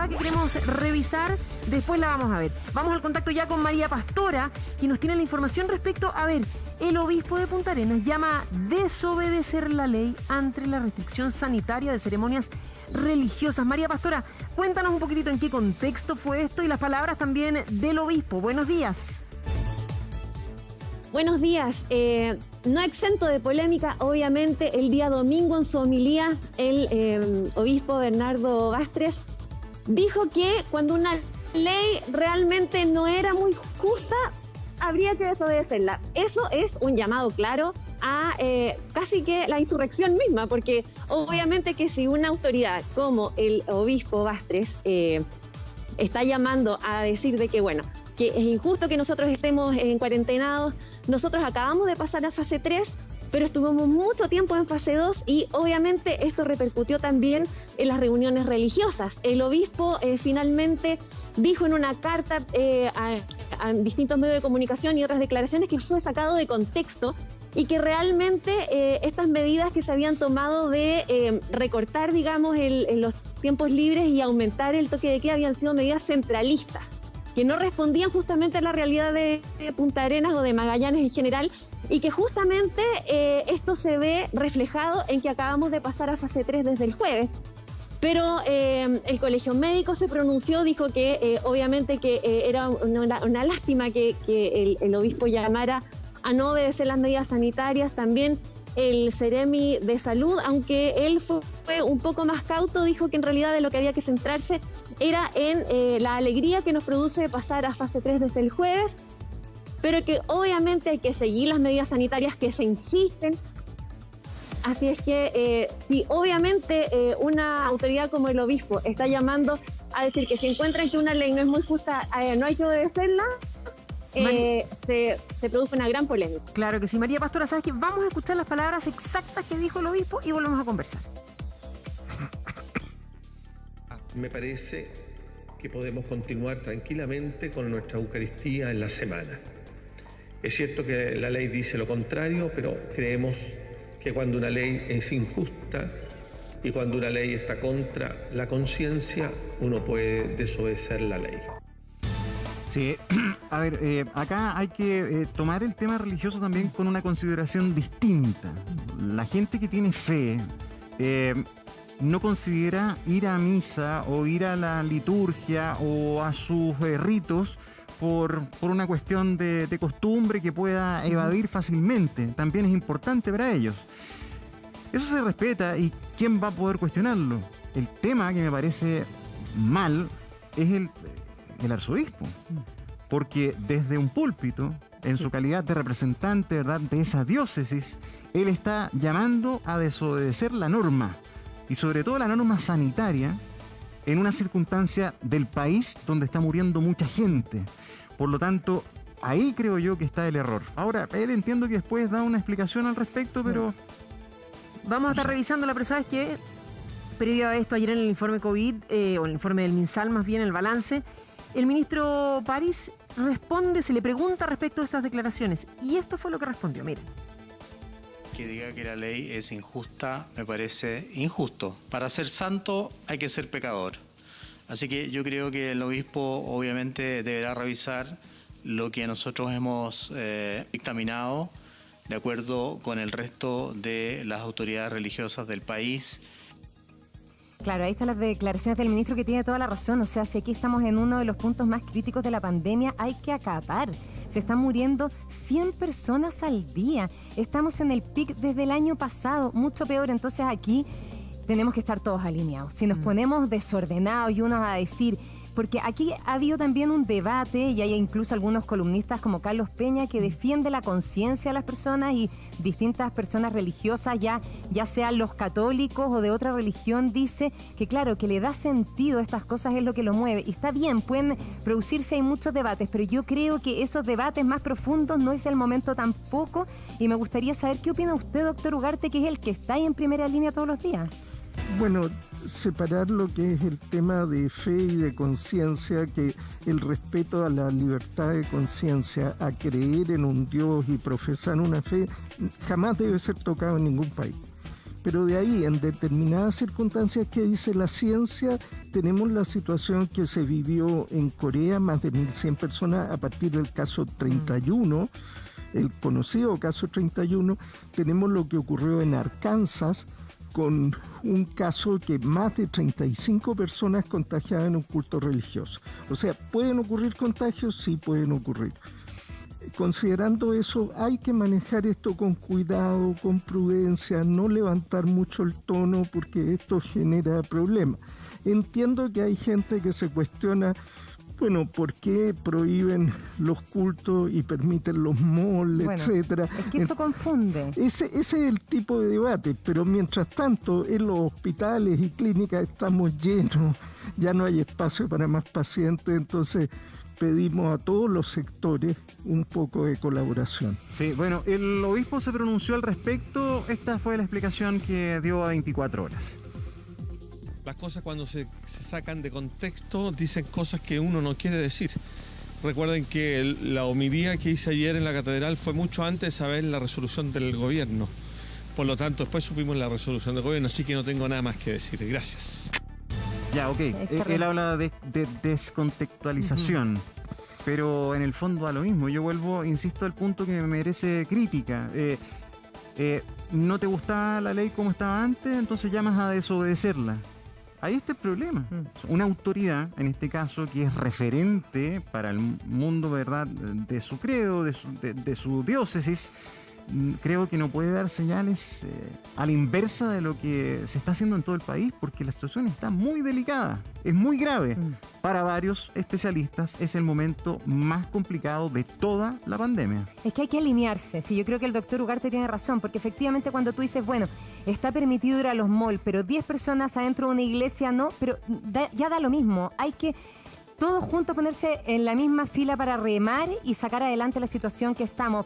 portada que queremos revisar, después la vamos a ver. Vamos al contacto ya con María Pastora, que nos tiene la información respecto a ver, el obispo de Punta Arenas llama a desobedecer la ley ante la restricción sanitaria de ceremonias religiosas. María Pastora, cuéntanos un poquitito en qué contexto fue esto y las palabras también del obispo. Buenos días. Buenos días. No exento de polémica, obviamente, el día domingo en su homilía, el obispo Bernardo Bastres dijo que cuando una ley realmente no era muy justa, habría que desobedecerla. Eso es un llamado claro a casi que la insurrección misma, porque obviamente que si una autoridad como el obispo Bastres está llamando a decir de que, bueno, que es injusto que nosotros estemos en cuarentenados. Nosotros acabamos de pasar a fase 3, pero estuvimos mucho tiempo en fase 2 y obviamente esto repercutió también en las reuniones religiosas. El obispo finalmente dijo en una carta a distintos medios de comunicación y otras declaraciones que fue sacado de contexto y que realmente estas medidas que se habían tomado de recortar, digamos, los tiempos libres y aumentar el toque de queda habían sido medidas centralistas, que no respondían justamente a la realidad de Punta Arenas o de Magallanes en general, y que justamente esto se ve reflejado en que acabamos de pasar a fase 3 desde el jueves. Pero el colegio médico se pronunció, dijo que obviamente que era una lástima que el obispo llamara a no obedecer las medidas sanitarias. También el Ceremi de Salud, aunque él fue un poco más cauto, dijo que en realidad de lo que había que centrarse era en la alegría que nos produce pasar a fase 3 desde el jueves, pero que obviamente hay que seguir las medidas sanitarias que se insisten. Así es que si obviamente una autoridad como el obispo está llamando a decir que si encuentran que una ley no es muy justa, no hay que obedecerla, se produce una gran polémica. Claro que sí, María Pastora, ¿sabes qué? Vamos a escuchar las palabras exactas que dijo el obispo y volvemos a conversar. Me parece que podemos continuar tranquilamente con nuestra Eucaristía en la semana. Es cierto que la ley dice lo contrario, pero creemos que cuando una ley es injusta y cuando una ley está contra la conciencia, uno puede desobedecer la ley. Sí, a ver, acá hay que tomar el tema religioso también con una consideración distinta. La gente que tiene fe no considera ir a misa o ir a la liturgia o a sus ritos por una cuestión de costumbre que pueda evadir fácilmente. También es importante para ellos. Eso se respeta y ¿quién va a poder cuestionarlo? El tema que me parece mal es el arzobispo, porque desde un púlpito, en su calidad de representante, ¿verdad?, de esa diócesis, él está llamando a desobedecer la norma, y sobre todo la norma sanitaria, en una circunstancia del país donde está muriendo mucha gente. Por lo tanto, ahí creo yo que está el error. Ahora, él entiendo que después da una explicación al respecto, sí, pero... Vamos a estar revisando la presa, es que previo a esto, ayer en el informe COVID, o el informe del MinSal, más bien el balance, el ministro París responde, se le pregunta respecto a estas declaraciones, y esto fue lo que respondió, miren. Que diga que la ley es injusta me parece injusto. Para ser santo hay que ser pecador. Así que yo creo que el obispo obviamente deberá revisar lo que nosotros hemos dictaminado de acuerdo con el resto de las autoridades religiosas del país. Claro, ahí están las declaraciones del ministro, que tiene toda la razón. O sea, si aquí estamos en uno de los puntos más críticos de la pandemia, hay que acatar. Se están muriendo 100 personas al día. Estamos en el pic desde el año pasado, mucho peor. Entonces aquí tenemos que estar todos alineados. Si nos ponemos desordenados y unos a decir... Porque aquí ha habido también un debate y hay incluso algunos columnistas como Carlos Peña que defiende la conciencia de las personas, y distintas personas religiosas, ya sean los católicos o de otra religión, dice que claro, que le da sentido a estas cosas, es lo que lo mueve. Y está bien, pueden producirse, hay muchos debates, pero yo creo que esos debates más profundos no es el momento tampoco, y me gustaría saber qué opina usted, doctor Ugarte, que es el que está ahí en primera línea todos los días. Bueno, separar lo que es el tema de fe y de conciencia, que el respeto a la libertad de conciencia, a creer en un Dios y profesar una fe, jamás debe ser tocado en ningún país. Pero de ahí, en determinadas circunstancias que dice la ciencia, tenemos la situación que se vivió en Corea, más de 1.100 personas a partir del caso 31, el conocido caso 31. Tenemos lo que ocurrió en Arkansas, con un caso que más de 35 personas contagiadas en un culto religioso. O sea, ¿pueden ocurrir contagios? Sí, pueden ocurrir. Considerando eso, hay que manejar esto con cuidado, con prudencia, no levantar mucho el tono porque esto genera problemas. Entiendo que hay gente que se cuestiona, bueno, ¿por qué prohíben los cultos y permiten los malls, etcétera? Es que eso confunde. Ese es el tipo de debate, pero mientras tanto en los hospitales y clínicas estamos llenos, ya no hay espacio para más pacientes, entonces pedimos a todos los sectores un poco de colaboración. Sí, bueno, el obispo se pronunció al respecto. Esta fue la explicación que dio a 24 horas. Las cosas cuando se sacan de contexto dicen cosas que uno no quiere decir. Recuerden que la homilía que hice ayer en la catedral fue mucho antes de saber la resolución del gobierno. Por lo tanto, después supimos la resolución del gobierno, así que no tengo nada más que decir. Gracias. Ya, ok. Él habla de descontextualización, pero en el fondo a lo mismo. Yo vuelvo, insisto, al punto que me merece crítica. ¿No te gustaba la ley como estaba antes? Entonces llamas a desobedecerla. Ahí está el problema. Una autoridad, en este caso, que es referente para el mundo, ¿verdad?, de su credo, de su diócesis, creo que no puede dar señales a la inversa de lo que se está haciendo en todo el país, porque la situación está muy delicada, es muy grave. Para varios especialistas es el momento más complicado de toda la pandemia. Es que hay que alinearse. Sí, yo creo que el doctor Ugarte tiene razón, porque efectivamente cuando tú dices, bueno, está permitido ir a los malls, pero 10 personas adentro de una iglesia no, pero ya da lo mismo. Hay que todos juntos ponerse en la misma fila para remar y sacar adelante la situación que estamos.